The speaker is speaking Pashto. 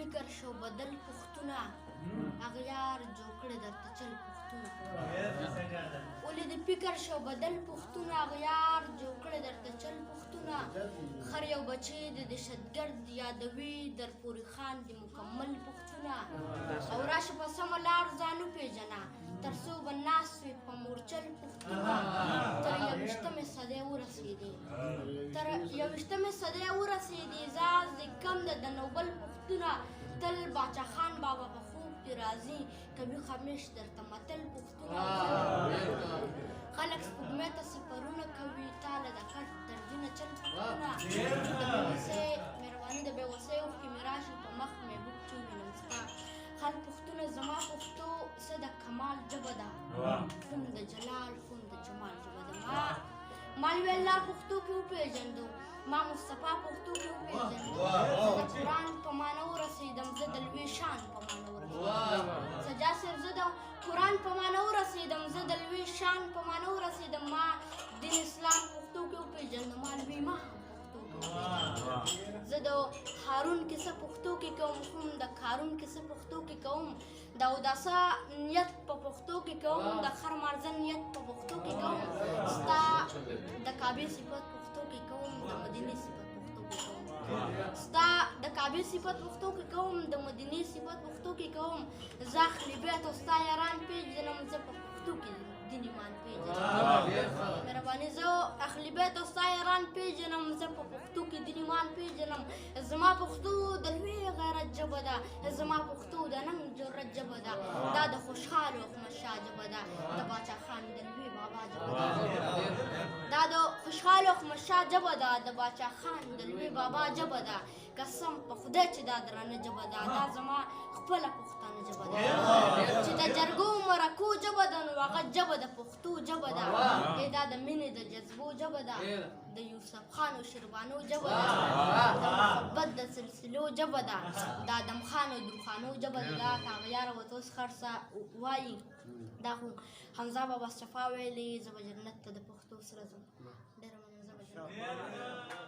فکر شو بدل پښتونه اغیار جوړ کړي درته چل پښتونه ولې د فکر شو بدل پښتونه اغیار جوړ کړي درته چل پښتونه خر یو بچی د دهشتګرد یادوي در پورې خان د مکمل پښتونه او راشه په سمه لار ځان وپېژنه تر څو به ناست وي په مورچل پښتونه تر یوویشتمې صدۍ ورسېدې زاز د کم ده د نوبل پښتونه تل باچا خان بابا په خوب کې راځي کوي خمیش درته متل پښتونه خلک سپوږمۍ ته سفرونه کوي تاله د کټ دردونه چل پښتونه مهرباني د بېوسۍ اوښکې مې راشي په مخ مې بوټ ووینم ستا خل پښتونه زما پښتو څه د کمال ژبه ده فون د جلال فون د جمال ژبه ده ما لوی الله پښتو کې وپېژندو ما مصطفی پښتو کې وپېژندو زه د قرآن په معنی ورسېدم زه د لوی شان په معنی ورسېدم سجاد صاحب زه د قرآن په معنی ورسېدم زه د لوی شان په معنی ورسېدم ما دین اسلام پښتو کې وپېژندم ما لوی ما زه د هارون کیسه پښتو کې کوم هم د کارون کیسه پښتو کې کوم د اوداسه نیت په پښتو کې کوم د خر مارزه نیت په پښتو کې کوم ستا د کعبې صفت پښتو کې کوم د مدینې صفت پښتو کې کوم ستا د کعبې صفت پښتو کې کوم د مدینې صفت پښتو کې کوم زه اهل بیت او ستا یاران پېژنم زه په پښتو کې دین ایمان پېژنم مهرباني زه اهل بیت او ستا یاران پېژنم زه په پښتو کې دین ایمان پېژنم زما پښتو د لوی غیرت ژبه ده زما پښتو د ننګ جرأت ژبه ده دا د خوشحالو احمدشاه ژبه ده د باچا خان د لوی بابا ژبه ده دا د خوشحالو احمدشاه ژبه ده د باچا خان د لوی بابا ژبه ده قسم په خدای چې دا درنه ژبه ده دا زما خپله پښتانه ژبه ده چې د جرګو مرکو ژبه ده نو هغه ژبه د پښتو ژبه ده دا د مینې د جذبو ژبه ده د یوسف خان او شیربانو ژبه ده د محبت د سلسلو ژبه ده د ادم خان او درخانو ژبه ده دا که هغه یاره ورته اوس خرڅه وایي دا خو حمزه بابا صفا ویلې زه به جنت ته د پښتو سره ځم ډېره مننه زه به جنت